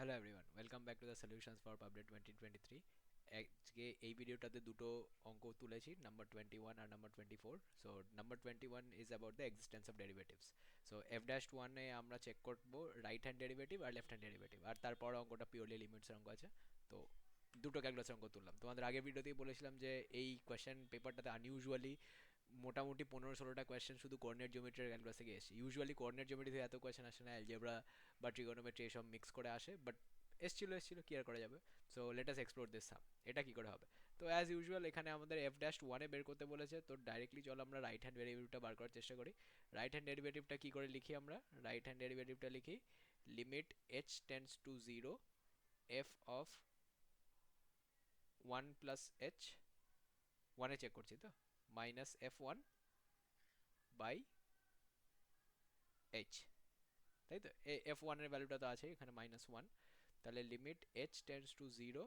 Hello everyone, welcome back to the solutions for public 2023। আজকে এই ভিডিওটাতে দুটো অঙ্ক তুলেছি, নাম্বার 21 আর number 24। So number 21 is about the existence of derivatives. So f dash ওয়ানে আমরা চেক করবো রাইট হ্যান্ড ডেরিভেটিভ আর লেফট হ্যান্ড ডেরিভেটিভ, আর তারপর অঙ্কটা পিওরলি লিমিটসের অঙ্ক আছে। তো দুটো ক্যালকুলাস অঙ্ক তুললাম। তোমাদের আগের ভিডিওতেই বলেছিলাম যে এই কোয়েশ্চেন পেপারটাতে আনইউজুয়ালি মোটামুটি 15-16টা কোয়েশ্চেন শুধু কোঅর্ডিনেট জিওমেট্রির ক্যালকুলাস থেকে এসেছে। ইউজুয়ালি কোঅর্ডিনেট জিওমেট্রি থেকে এত কোয়েশ্চেন আসে না, অ্যালজেব্রা বা ট্রিগোনোমেট্রি এসব মিক্স করে আসে, বাট এসছিল কি আর করা যাবে। So let us explore this sum. এটা কি করে হবে? তো অ্যাজ ইউজুয়াল এখানে আমাদের এফ ড্যাশ ওয়ানে বের করতে বলেছে, তো ডাইরেক্টলি চলো আমরা রাইট হ্যান্ড ডেরিভেটিভটা বার করার চেষ্টা করি। রাইট হ্যান্ড ডেরিভেটিভটা কি করে লিখি আমরা? রাইট হ্যান্ড ডেরিভেটিভটা লিখি limit h tends to zero f of one plus h, ওয়ানে চেক করছি তো, minus f one by h, তাই তো? এফ ওয়ানের ভ্যালুটা তো আছে এখানে মাইনাস ওয়ান। তাহলে limit h tends to zero,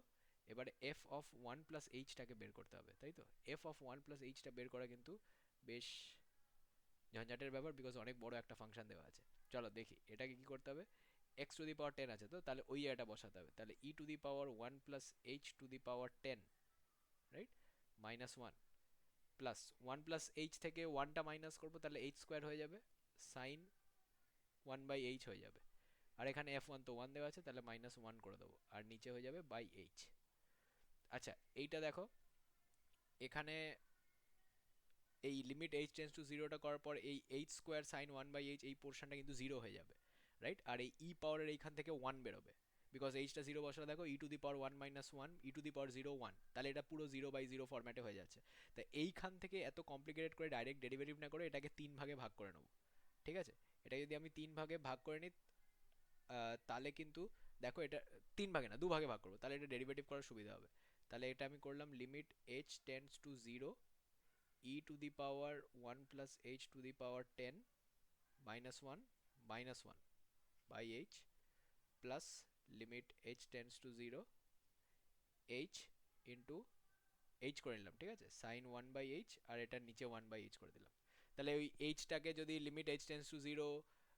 এবারে এফ অফ ওয়ান প্লাস এইচটাকে বের করতে হবে, তাই তো? এফ অফ ওয়ান প্লাস এইচটা বের করা কিন্তু বেশ ঝঞ্ঝাটের ব্যাপার, বিকজ অনেক বড় একটা ফাংশন দেওয়া আছে। চলো দেখি এটাকে কি করতে হবে। X to the power ten আছে, তো তাহলে ওই জায়গাটা বসাতে হবে। তাহলে e to the power one plus h to the power ten, right, minus one, plus one plus h থেকে ওয়ানটা মাইনাস করবো, তাহলে এইচ স্কোয়ার হয়ে যাবে, সাইন ওয়ান বাই এইচ হয়ে যাবে। আর এখানে এফ ওয়ান তো ওয়ান দেওয়া আছে, তাহলে মাইনাস ওয়ান করে দেবো, আর নিচে হয়ে যাবে বাই এইচ। আচ্ছা, এইটা দেখো, এখানে এই লিমিট এইচ টেন্স টু জিরোটা করার পর এই h square sine one by h এই পোর্শনটা কিন্তু জিরো হয়ে যাবে, রাইট? আর এই ই পাওয়ারের এইখান থেকে ওয়ান বেরোবে, বিকজ এইচটা জিরো বসালে দেখো e to the power one minus one e to the power zero one, তাহলে এটা পুরো জিরো বাই জিরো ফরম্যাটে হয়ে যাচ্ছে। তো এইখান থেকে এত কমপ্লিকেটেড করে ডাইরেক্ট ডেরিভেটিভ না করে এটাকে তিন ভাগে ভাগ করে নেবো, ঠিক আছে? এটা যদি আমি তিন ভাগে ভাগ করে নিই, তাহলে কিন্তু দেখো এটা তিন ভাগে না দু ভাগে ভাগ করবো, তাহলে এটা ডেরিভেটিভ করার সুবিধা হবে। তাহলে এটা আমি করলাম limit h tends to zero e to the power one plus h to the power ten minus one by h, plus limit h tends to zero h into h করে নিলাম, ঠিক আছে, সাইন ওয়ান বাই এইচ, আর এটার নিচে one by h করে দিলাম। তাহলে ওই এইচটাকে যদি limit h tends to zero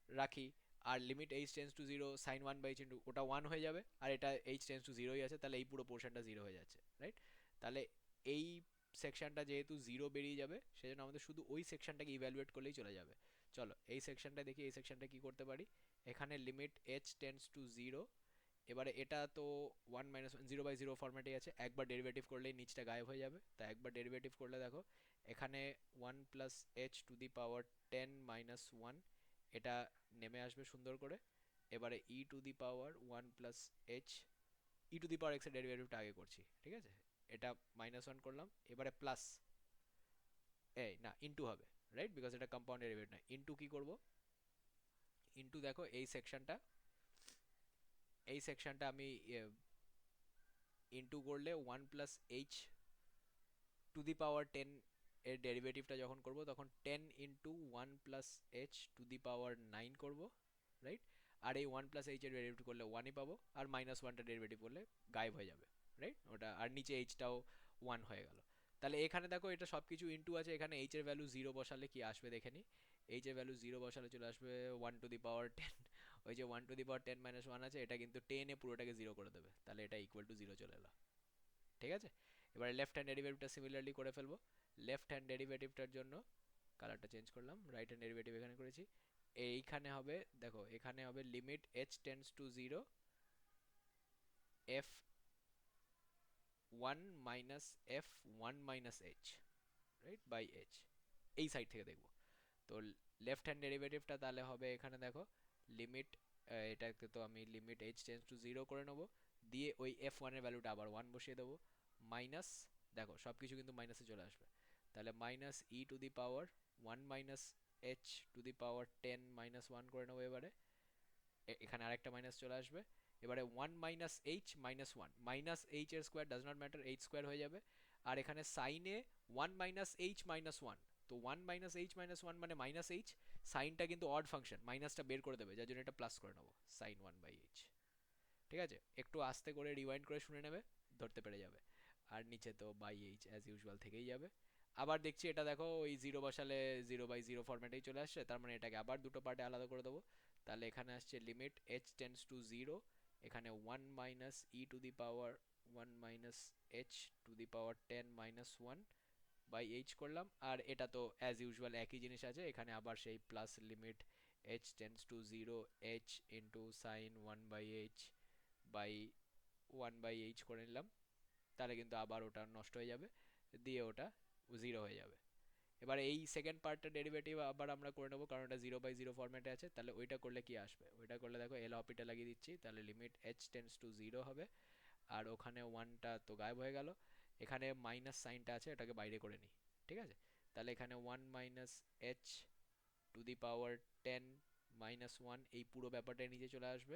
রাখি, আর limit h tends to zero sine one by h into, ওটা ওয়ান হয়ে যাবে, আর এটা এইচ টেন্স টু জিরোই আছে, তাহলে এই পুরো পোর্শনটা জিরো হয়ে যাচ্ছে, রাইট? তাহলে এই সেকশনটা যেহেতু জিরো বেরিয়ে যাবে, সেজন্য আমাদের শুধু ওই সেকশনটাকে ইভ্যালুয়েট করলেই চলে যাবে। চলো এই সেকশনটা দেখি, এই সেকশনটা কি করতে পারি। এখানে limit h tends to zero, এবারে এটা তো one minus one zero by zero ফরম্যাটেই আছে, একবার ডেরিভেটিভ করলেই নিচটা গায়েব হয়ে যাবে। তা একবার ডেরিভেটিভ করলে দেখো এখানে one plus h to the power ten minus one, এটা নেমে আসবে সুন্দর করে। এবারে e to the power one plus h, e to the power এক্সের ডেরিভেটিভটা আগে করছি, ঠিক আছে? এটা মাইনাস ওয়ান করলাম, এবারে প্লাস, এই না ইনটু হবে, রাইট, বিকজ এটা কম্পাউন্ড ডেরিভেটিভ না। ইনটু কি করব? ইনটু দেখো এই সেকশনটা আমি ইনটু করলে one plus h to the power ten এর ডেরিভেটিভটা যখন করব তখন ten into one plus h to the power nine করবো, রাইট? আর এই ওয়ান প্লাস এইচ এর ডেরিভেটিভ করলে ওয়ানই পাবো, আর মাইনাস ওয়ানটা ডেরিভেটিভ করলে গায়েব হয়ে যাবে, রাইট ওটা, আর নিচে এইচটাও ওয়ান হয়ে গেল। তাহলে এখানে দেখো এটা সব কিছু ইন্টু আছে, এখানে এইচ এর ভ্যালু জিরো বসালে কি আসবে দেখে নি। এইচ এর ভ্যালু জিরো বসালে চলে আসবে one two the power ten, ওই যে one two the power ten minus one আছে, এটা কিন্তু টেনে পুরোটাকে জিরো করে দেবে, তাহলে এটা ইকুয়াল টু জিরো চলে এলো, ঠিক আছে? এবারে লেফট হ্যান্ড ডেরিভেটিভটা সিমিলারলি করে ফেলবো। লেফট হ্যান্ড ডেরিভেটিভটার জন্য কালারটা চেঞ্জ করলাম, রাইট হ্যান্ড ডেরিভেটিভ এখানে করেছি। এইখানে হবে দেখো, এখানে হবে limit h tends to zero f one minus f one minus h, right, by h. এই সাইড থেকে দেখবো। তো লেফট হ্যান্ড ডেরিভেটিভটা তাহলে হবে এখানে দেখো লিমিট, এটাকে তো আমি limit h tends to zero করে নেবো, দিয়ে ওই এফ ওয়ানের ভ্যালুটা আবার ওয়ান বসিয়ে দেবো, মাইনাস, দেখো সব কিছু কিন্তু মাইনাসে চলে আসবে, তাহলে minus e to the power one minus h to the power ten minus one করে নেবো। এবারে এখানে আরেকটা মাইনাস চলে আসবে, এবারে one minus h minus one, minus h এর square does not matter, h square হয়ে যাবে। আর এখানে সাইনে one minus h minus one, তো one minus h minus one মানে মাইনাস এইচ, সাইনটা কিন্তু অড ফাংশন, মাইনাসটা বের করে দেবে, যার জন্য এটা প্লাস করে নেবো, সাইন ওয়ান বাই এইচ, ঠিক আছে? একটু আস্তে করে রিওয়াইন্ড করে শুনে নেবে, ধরতে পেরে যাবে। আর নিচে তো বাই এইচ অ্যাজ ইউজুয়াল থেকেই যাবে। আবার দেখছি এটা দেখো ওই জিরো বসালে জিরো বাই জিরো ফরম্যাটেই চলে আসছে, তার মানে এটাকে আবার দুটো পার্টে আলাদা করে দেবো। তাহলে এখানে আসছে limit h tends to zero এখানে 1 minus e to the power 1 minus h to the power 10 minus 1 by h করলাম। আর এটা তো অ্যাজ ইউজুয়াল একই জিনিস আছে, এখানে আবার সেই plus limit h tends to zero h into sine 1 by h by 1 by h করে নিলাম। তাহলে কিন্তু আবার ওটা নষ্ট হয়ে যাবে, দিয়ে ওটা জিরো হয়ে যাবে। এবার এই সেকেন্ড পার্টটা ডেরিভেটিভ আবার আমরা করে নেবো, কারণ এটা 0/0 ফরম্যাটে আছে। তাহলে ওইটা করলে কি আসবে, ওইটা করলে দেখো এল হপিটা লাগিয়ে দিচ্ছি, তাহলে limit h tends to zero হবে। আর ওখানে ওয়ানটা তো গায়েব হয়ে গেল, এখানে মাইনাস সাইনটা আছে, এটাকে বাইরে করে নিই। ঠিক আছে, তাহলে এখানে 1 minus h to the power 10 minus 1, এই পুরো ব্যাপারটা নিচে চলে আসবে,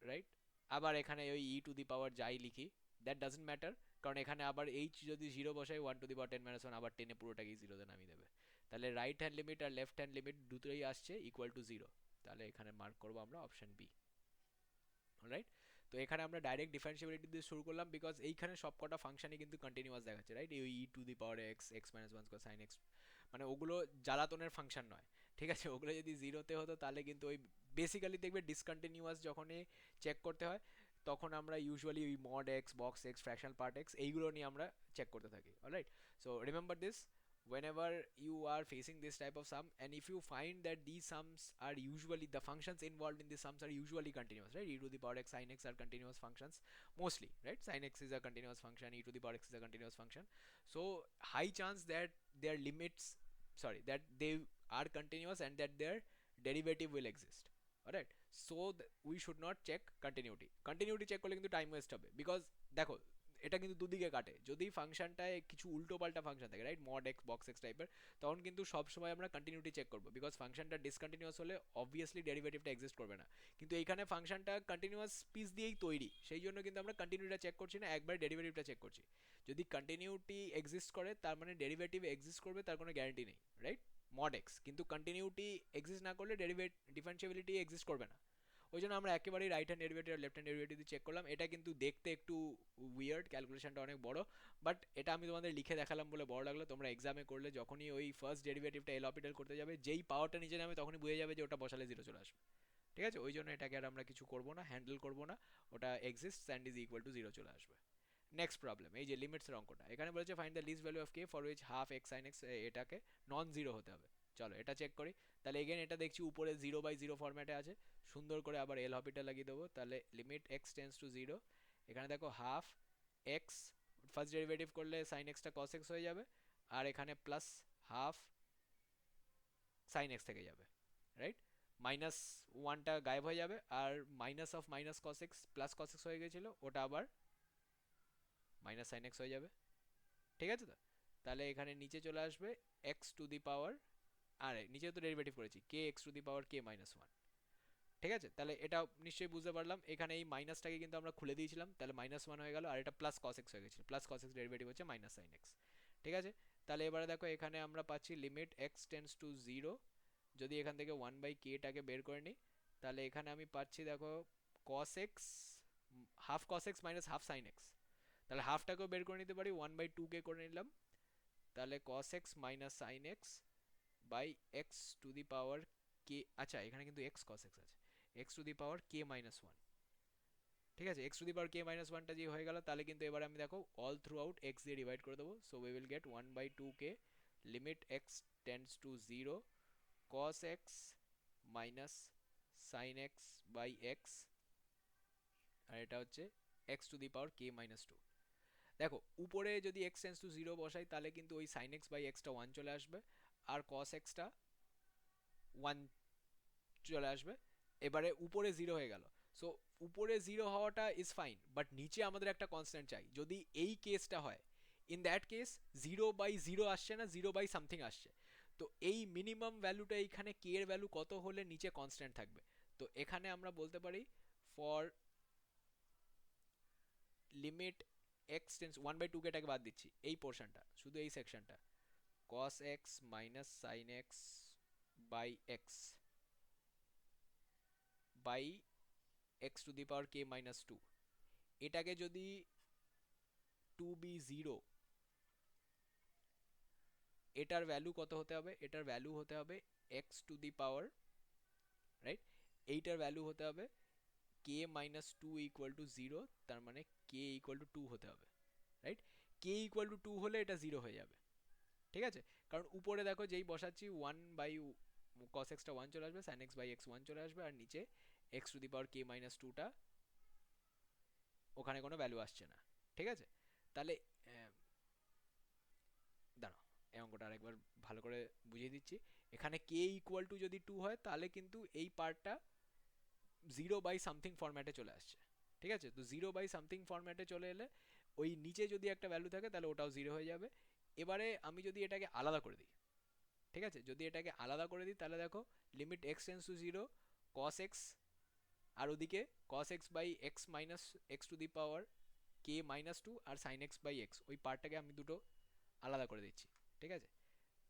রাইট। আবার এখানে ওই ই টু দি পাওয়ার যাই লিখি দ্যাট ডাজন্ট ম্যাটার, কারণ এখানে আবার এইচ যদি জিরো বসাই 1 টু দি পাওয়ার 10 মাইনাস 1 আবার 10 পুরোটাকেই জিরোতে নামিয়ে দেবে। তাহলে রাইট হ্যান্ড লিমিট আর লেফট হ্যান্ড লিমিট দুটোই আসছে ইকুয়াল টু জিরো। তাহলে এখানে মার্ক করবো আমরা অপশন বি, রাইট। তো এখানে আমরা ডাইরেক্ট ডিফারেন্সিবিলিটি দিয়ে শুরু করলাম, বিকজ এইখানে সব কটা ফাংশনই কিন্তু কন্টিনিউয়াস দেখাচ্ছে, রাইট। এই e to the power x, x minus one square sine x, মানে ওগুলো জ্বালাতনের ফাংশন নয়, ঠিক আছে। ওগুলো যদি জিরোতে হতো তাহলে কিন্তু ওই বেসিক্যালি দেখবে ডিসকন্টিনিউয়াস যখনই চেক করতে হয় তখন আমরা ইউজুয়ালি ওই mod x, box x, fractional part x এইগুলো নিয়ে আমরা চেক করতে থাকি, alright. So remember this whenever you are facing this type of sum, and if you find that these sums are usually, the functions involved in these sums are usually continuous, right, e to the power x sin x are continuous functions mostly, right, sin x is a continuous function, e to the power x is a continuous function. So high chance that their limits, sorry, that they are continuous and that their derivative will exist, alright. So we should not check continuity check করলে কিন্তু time waste হবে, because দেখো এটা কিন্তু দুদিকে কাটে। যদি ফাংশনটায় কিছু উল্টো পাল্টা ফাংশন থাকে, right, mod x, box x টাইপের, তখন কিন্তু সবসময় আমরা কন্টিনিউটি চেক করবো, বিকজ ফাংশনটা ডিসকন্টিনিউয়াস হলে অবভিয়াসলি ডেরিভেটিভটা এক্সিস্ট করবে না। কিন্তু এইখানে ফাংশনটা কন্টিনিউয়াস পিস দিয়েই তৈরি, সেই জন্য কিন্তু আমরা কন্টিনিউটিটা চেক করছি না, একবার ডেরিভেটিভটা চেক করছি। যদি কন্টিনিউটি এক্সিস্ট করে তার মানে ডেরিভেটিভ এক্সিস্ট করবে, তার কোনো গ্যারান্টি নেই, রাইট, মড এক্স। কিন্তু কন্টিনিউটি এক্সিস্ট না করলে ডিফারেন্সিবিলিটি এক্সিস্ট করবে না। ওই জন্য আমরা একেবারেই রাইট হ্যান্ড ডেরিভেটিভ আর লেফট হ্যান্ড ডেরিভেটিভ চেক করলাম। এটা কিন্তু দেখতে একটু উইয়ার্ড, ক্যালকুলেশনটা অনেক বড়, বাট এটা আমি তোমাদের লিখে দেখালাম বলে বড় লাগলো। তোমরা এক্সামে করলে যখনই ওই ফার্স্ট ডেরিভেটিভটা এল হপিটাল করতে যাবে, যেই পাওয়ারটা নিচে নামে তখনই বুঝে যাবে যে ওটা বসালে জিরো চলে আসবে, ঠিক আছে। ওই জন্য এটাকে আর আমরা কিছু করবো না, হ্যান্ডেল করবো না, ওটা exists and is equal to zero চলে আসবে। নেক্সট প্রবলেম, এই যে লিমিটসের অঙ্কটা, এখানে বলেছে find the least value of k for which half x sine x, এটাকে নন জিরো হতে হবে। চলো এটা চেক করি। তাহলে এগেন এটা দেখছি উপরে 0/0 ফরম্যাটে আছে, সুন্দর করে আবার এল হপিটা লাগিয়ে দেবো। তাহলে limit x tends to zero, এখানে দেখো হাফ এক্স, ফার্স্ট ডেরিভেটিভ করলে সাইন এক্সটা কস এক্স হয়ে যাবে, আর এখানে প্লাস হাফ সাইন এক্স থেকে যাবে, রাইট। মাইনাস ওয়ানটা গায়েব হয়ে যাবে, আর minus of minus cos x plus cos x হয়ে গেছিলো, ওটা আবার মাইনাস সাইন এক্স হয়ে যাবে, ঠিক আছে। তো তাহলে এখানে নিচে চলে আসবে এক্স টু দি পাওয়ার, আর নিচে তো ডেরিভেটিভ করেছি k x to the power k minus one, ঠিক আছে। তাহলে এটা নিশ্চয়ই বুঝতে পারলাম, এখানে এই মাইনাসটাকে কিন্তু আমরা খুলে দিয়েছিলাম, তাহলে মাইনাস ওয়ান হয়ে গেল, আর এটা প্লাস কস এক্স হয়ে গেছিল, প্লাস কস এক্স ডেরিভেটিভ হচ্ছে মাইনাস সাইন এক্স, ঠিক আছে। তাহলে এবারে দেখো এখানে আমরা পাচ্ছি limit x tends to zero, যদি এখান থেকে 1/k-টাকে বের করে নিই, তাহলে এখানে আমি পাচ্ছি দেখো cos x, half cos x minus half sine x, তাহলে হাফটাকেও বের করে নিতে পারি, 1/2k করে নিলাম। তাহলে cos x minus sine x by x to the power k, আচ্ছা এখানে কিন্তু এক্স cos x আছে, x to the power k minus one, ঠিক আছে। X to the power k minus ওয়ানটা যে হয়ে গেল, তাহলে কিন্তু এবার আমি দেখো অল থ্রু আউট এক্স দিয়ে ডিভাইড করে দেবো। So we will get 1/2k limit x tends to zero cos x minus sine x by x, আর এটা হচ্ছে x to the power k minus two. দেখো উপরে যদি এক্স টেন্স টু জিরো বসাই তাহলে কিন্তু ওই সাইন এক্স বাই এক্সটা ওয়ান চলে আসবে, আর কস এক্সটা ওয়ান চলে আসবে। এবারে উপরে জিরো হয়ে গেল, সো উপরে জিরো হওয়াটা ইজ ফাইন, বাট নিচে আমাদের একটা কনস্ট্যান্ট চাই। যদি এই কেসটা হয়, ইন দ্যাট কেস 0/0 আসছে না, 0 বাই সামথিং আসছে। তো এই মিনিমাম ভ্যালুটা এইখানে কে এর ভ্যালু কত হলে নিচে কনস্ট্যান্ট থাকবে। তো এখানে আমরা বলতে পারি ফর লিমিট এক্স টেন্স 1/2k-টাকে বাদ দিচ্ছি, এই পোর্শনটা শুধু এই সেকশনটা, cos x minus sine x by x by x to the power k minus two, এটাকে যদি টু বি জিরো, এটার ভ্যালু কত হতে হবে, এটার ভ্যালু হতে হবে x to the power, right, এইটার ভ্যালু হতে হবে k minus two equal to zero, তার মানে কে ইকুয়াল টু টু হতে হবে, right? K equal to two হলে এটা জিরো হয়ে যাবে, ঠিক আছে? কারণ উপরে দেখো যেই বসাচ্ছি ওয়ান বাই কস এক্সটা ওয়ান চলে আসবে, sine x by x one চলে আসবে, আর নিচে x to the power k minus টুটা ওখানে কোনো ভ্যালু আসছে না, ঠিক আছে? তাহলে দাঁড়াও, এই অঙ্কটা আরেকবার ভালো করে বুঝিয়ে দিচ্ছি। এখানে কে ইকুয়াল টু যদি টু হয় তাহলে কিন্তু এই পার্টটা জিরো বাই সামথিং ফরম্যাটে চলে আসছে, ঠিক আছে? তো জিরো বাই সামথিং ফরম্যাটে চলে এলে ওই নিচে যদি একটা ভ্যালু থাকে তাহলে ওটাও জিরো হয়ে যাবে। এবারে আমি যদি এটাকে আলাদা করে দিই, ঠিক আছে, যদি এটাকে আলাদা করে দিই তাহলে দেখো limit x tends to zero cos x, আর ওদিকে cos x by x minus x to the power k minus two, আর সাইন এক্স বাই এক্স, ওই পার্টটাকে আমি দুটো আলাদা করে দিচ্ছি, ঠিক আছে?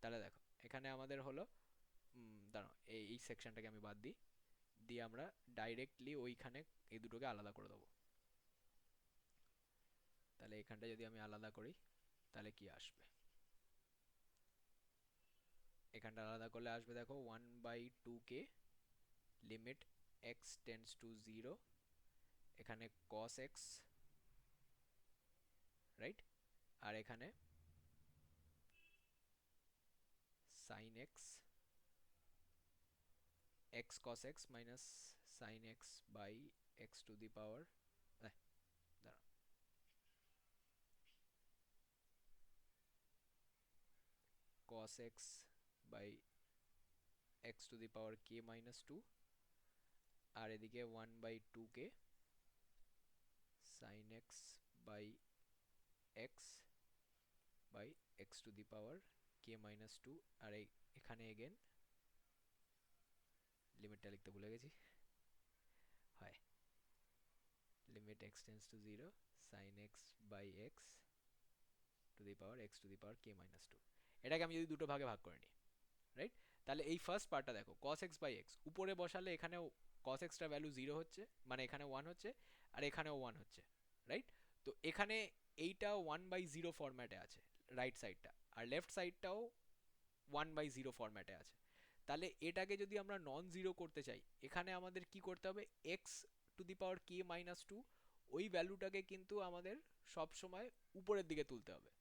তাহলে দেখো এখানে আমাদের হলো দাঁড়াও এই সেকশনটাকে আমি বাদ দিই, দিয়ে আমরা ডাইরেক্টলি ওইখানে এই দুটোকে আলাদা করে দেবো। তাহলে এখানটা যদি আমি আলাদা করি তাহলে কি আসবে, এখানটা আলাদা করলে আসবে দেখো one by two k limit x tends to zero, এখানে কস এক্স, রাইট? আর এখানে sine x, x cos x minus sine x by x to the power, দাঁড়া, cos x by x to the power k minus two, আর এদিকে one by two k sine x by x by x to the power k minus two, আর এখানে again লিমিটটা লিখতে ভুলে গেছি, হয় limit x tends to zero sine x by x to the power x to the power k minus two. এটাকে আমি যদি দুটো ভাগে ভাগ করে নিই, রাইট? তাহলে এই ফার্স্ট পার্টটা দেখো cos x বাই এক্স উপরে বসালে এখানেও cos x টা ভ্যালু জিরো হচ্ছে, মানে এখানে ওয়ান হচ্ছে আর এখানেও ওয়ান হচ্ছে, রাইট? তো এখানে এইটা ওয়ান বাই জিরো ফরম্যাটে আছে রাইট সাইডটা, আর লেফট সাইডটাও ওয়ান বাই জিরো ফরম্যাটে আছে। তাহলে এটাকে যদি আমরা নন জিরো করতে চাই, এখানে আমাদের কি করতে হবে, x to the power k minus two ওই ভ্যালুটাকে কিন্তু আমাদের সব সময় উপরের দিকে তুলতে হবে,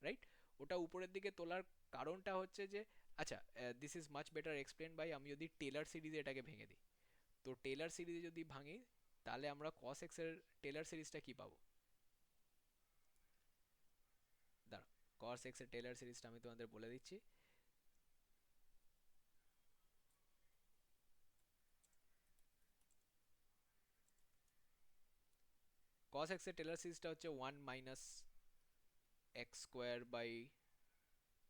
রাইট? ওটা উপরের দিকে তোলার কারণটা হচ্ছে যে, আচ্ছা, this is much better explain by, আমি যদি টেলার সিরিজে এটাকে ভেঙে দিই, তো টেলার সিরিজে যদি ভাঙি তাহলে আমরা cos x এর টেলার সিরিজটা কি পাবো, দাঁড়া, cos x এর টেলার সিরিজটা আমি তোমাদের বলে দিচ্ছি। cos x এর টেলার সিরিজটা হচ্ছে one minus x square by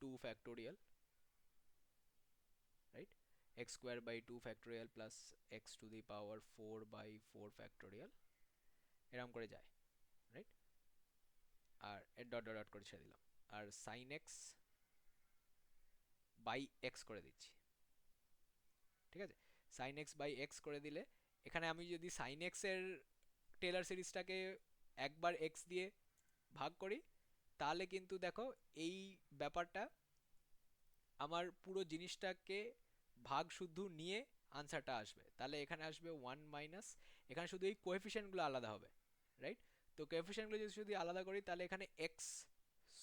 two factorial, right? X square by two factorial plus x to the power four by four factorial, এরকম করে যায়, রাইট? আর ডট ডট ডট করে ছেড়ে দিলাম, আর সাইন এক্স বাই এক্স করে দিচ্ছি, ঠিক আছে? সাইন এক্স বাই এক্স করে দিলে এখানে আমি যদি সাইন এক্স এর টেলার সিরিজটাকে একবার এক্স দিয়ে ভাগ করি তাহলে কিন্তু দেখো এই ব্যাপারটা আমার পুরো জিনিসটাকে ভাগ শুদ্ধ নিয়ে আনসারটা আসবে। তাহলে এখানে আসবে ওয়ান মাইনাস, এখানে শুধু এই কোএফিসিয়েন্টগুলো আলাদা হবে, রাইট? তো কোএফিসিয়েন্টগুলো যদি আলাদা করি তাহলে এখানে x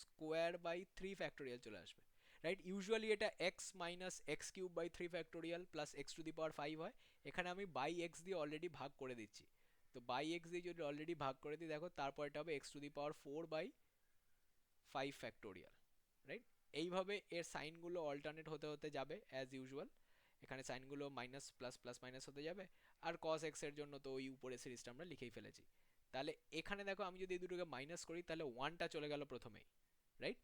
square by three factorial চলে আসবে, রাইট? ইউজুয়ালি এটা x minus x cube by three factorial plus x to the power five হয়, এখানে আমি বাই এক্স দিয়ে অলরেডি ভাগ করে দিচ্ছি। তো বাই এক্স দিয়ে যদি অলরেডি ভাগ করে দিই দেখো তারপর এটা হবে x to the power four by five factorial, right? এইভাবে এর সাইনগুলো অল্টারনেট হতে হতে যাবে অ্যাজ ইউজুয়াল, এখানে সাইনগুলো মাইনাস প্লাস প্লাস মাইনাস হতে যাবে, আর cos x এর জন্য তো ওই উপরে সিরিজটা আমরা লিখেই ফেলেছি। তাহলে এখানে দেখো আমি যদি এই দুটোকে মাইনাস করি তাহলে ওয়ানটা চলে গেল প্রথমেই, রাইট?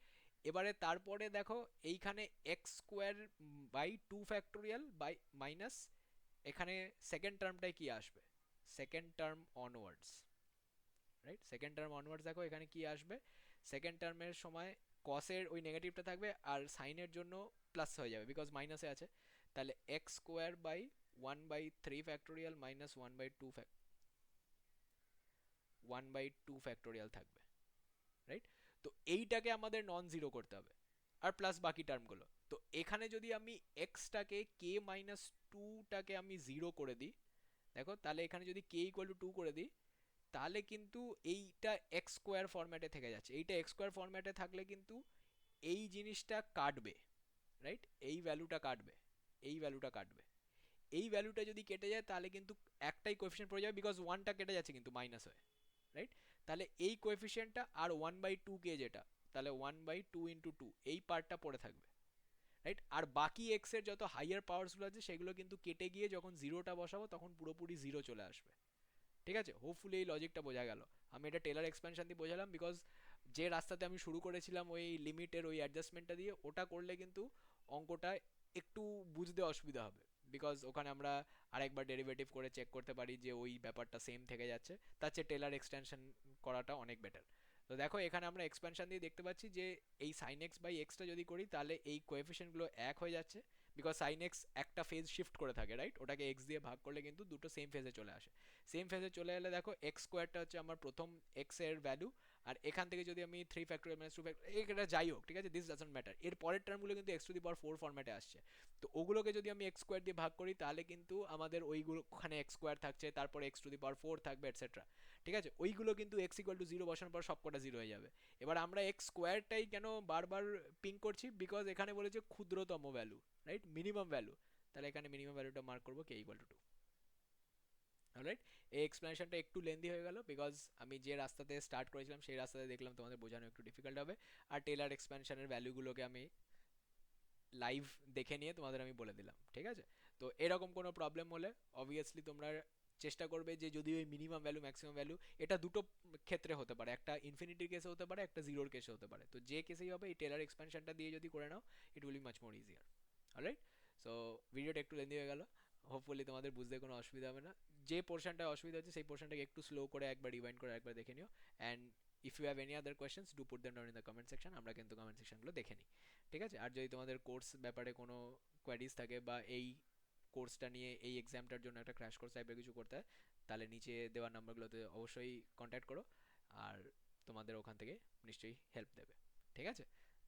এবারে তারপরে দেখো এইখানে x square by two factorial by minus এখানে সেকেন্ড টার্মটায় কি আসবে, second term onwards, right? Second term onwards দেখো এখানে কি আসবে, সেকেন্ড টার্মের সময় কসের ওই নেগেটিভটা থাকবে আর সাইনের জন্য প্লাস হয়ে যাবে বিকজ মাইনাসে আছে। তাহলে x square by one by three factorial minus one by two factorial থাকবে, রাইট? তো এইটাকে আমাদের নন জিরো করতে হবে, আর প্লাস বাকি টার্মগুলো। তো এখানে যদি আমি এক্সটাকে কে মাইনাস টুটাকে আমি জিরো করে দিই দেখো তাহলে এখানে যদি কে ইকুয়াল টু 2 করে দিই, তাহলে কিন্তু এইটা এক্স স্কোয়ার ফরম্যাটে থেকে যাচ্ছে। এইটা এক্স স্কোয়ার ফরম্যাটে থাকলে কিন্তু এই জিনিসটা কাটবে, রাইট? এই ভ্যালুটা কাটবে, এই ভ্যালুটা কাটবে। এই ভ্যালুটা যদি কেটে যায় তাহলে কিন্তু একটাই কোএফিসিয়েন্ট পড়ে যাবে, বিকজ ওয়ানটা কেটে যাচ্ছে কিন্তু মাইনাস হয়ে, রাইট? তাহলে এই কোএফিসিয়েন্টটা আর 1/2 কে যেটা, তাহলে 1/2 × 2 এই পার্টটা পড়ে থাকবে, রাইট? আর বাকি এক্স এর যত হাইয়ার পাওয়ারসগুলো আছে সেগুলো কিন্তু কেটে গিয়ে যখন জিরোটা বসাবো তখন পুরোপুরি জিরো চলে আসবে। ঠিক আছে, হোপফুলি এই লজিকটা বোঝা গেল। আমি এটা টেলার এক্সপেনশন দিয়ে বোঝালাম, বিকজ যে রাস্তাতে আমি শুরু করেছিলাম ওই লিমিটের ওই অ্যাডজাস্টমেন্টটা দিয়ে, ওটা করলে কিন্তু অঙ্কটা একটু বুঝতে অসুবিধা হবে, বিকজ ওখানে আমরা আরেকবার ডেরিভেটিভ করে চেক করতে পারি যে ওই ব্যাপারটা সেম থেকে যাচ্ছে। তার চেয়ে টেলার এক্সটেনশন করাটা অনেক বেটার। তো দেখো এখানে আমরা এক্সপেনশন দিয়ে দেখতে পাচ্ছি যে এই সাইন এক্স বাই এক্সটা যদি করি তাহলে এই কোএফিসিয়েন্টগুলো এক হয়ে যাচ্ছে, বিকজ সাইন এক্স একটা ফেজ শিফট করে থাকে, রাইট? ওটাকে এক্স দিয়ে ভাগ করলে কিন্তু দুটো সেম ফেজে চলে আসে। সেম ফেজে চলে এলে দেখো এক্স স্কোয়ারটা হচ্ছে আমার প্রথম এক্স এর ভ্যালু, আর এখান থেকে যদি আমি 3 ফ্যাক্টোরিয়াল - 2 ফ্যাক্টোরিয়াল, এটা যাই হোক, ঠিক আছে, দিস ডাজন্ট ম্যাটার, এর পরের টার্মগুলো কিন্তু x⁴ ফরম্যাটে আসছে। তো ওগুলোকে যদি আমি এক্স স্কোয়ার দিয়ে ভাগ করি তাহলে কিন্তু আমাদের ওইগুলো ওখানে এক্স স্কোয়ার থাকছে, তারপর x⁴ থাকবে, এটসেট্রা। ঠিক আছে, ওইগুলো কিন্তু x = 0 বসানোর পর সবকটা জিরো হয়ে যাবে। এবার আমরা এক্স স্কোয়ারটাই কেন বারবার পিং করছি, বিকজ এখানে বলেছে ক্ষুদ্রতম ভ্যালু, রাইট, মিনিমাম ভ্যালু। তাহলে এখানে মিনিমাম ভ্যালুটা মার্ক করবো k = 2। অলরাইট, এই এক্সপ্লেনেশনটা একটু লেন্দি হয়ে গেল, বিকজ আমি যে রাস্তাতে স্টার্ট করেছিলাম সেই রাস্তাতে দেখলাম তোমাদের বোঝানো একটু ডিফিকাল্ট হবে। আর টেলার এক্সপ্যানশনের ভ্যালুগুলোকে আমি লাইভ দেখে নিয়ে তোমাদের আমি বলে দিলাম, ঠিক আছে? তো এরকম কোনো প্রবলেম হলে অবভিয়াসলি তোমরা চেষ্টা করবে যে যদি ওই মিনিমাম ভ্যালু ম্যাক্সিমাম ভ্যালু, এটা দুটো ক্ষেত্রে হতে পারে, একটা ইনফিনিটির কেসে হতে পারে, একটা জিরোর কেসে হতে পারে। তো যে কেসেই হবে এই টেলার এক্সপ্যানশনটা দিয়ে যদি করে নাও, it will be much more easier. Alright, so ভিডিওটা একটু লেন্দি হয়ে গেল, হোপফুলি তোমাদের বুঝতে কোনো অসুবিধা হবে না। যে পোর্শনটা অসুবিধা হচ্ছে সেই পোর্শনটাকে একটু স্লো করে একবার রিওয়াইন্ড করে একবার দেখে নিও। And if you have any other questions do put them down in the comment section, আমরা কিন্তু কমেন্ট সেকশনগুলো দেখে নিই। ঠিক আছে, আর যদি তোমাদের কোর্স ব্যাপারে কোনো কোয়ারিজ থাকে বা এই কোর্সটা নিয়ে এই এক্সামটার জন্য একটা ক্র্যাশ কোর্স টাইপের কিছু করতে হয়, তাহলে নিচে দেওয়া নাম্বারগুলোতে অবশ্যই কন্ট্যাক্ট করো, আর তোমাদের ওখান থেকে নিশ্চয়ই হেল্প দেবে। ঠিক আছে,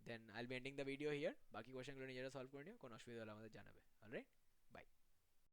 then I will be ending the video here. বাকি কোয়েশ্চেনগুলো নিজেরা সলভ করে নিও, কোনো অসুবিধা হলে আমাদের জানাবে। Alright, by.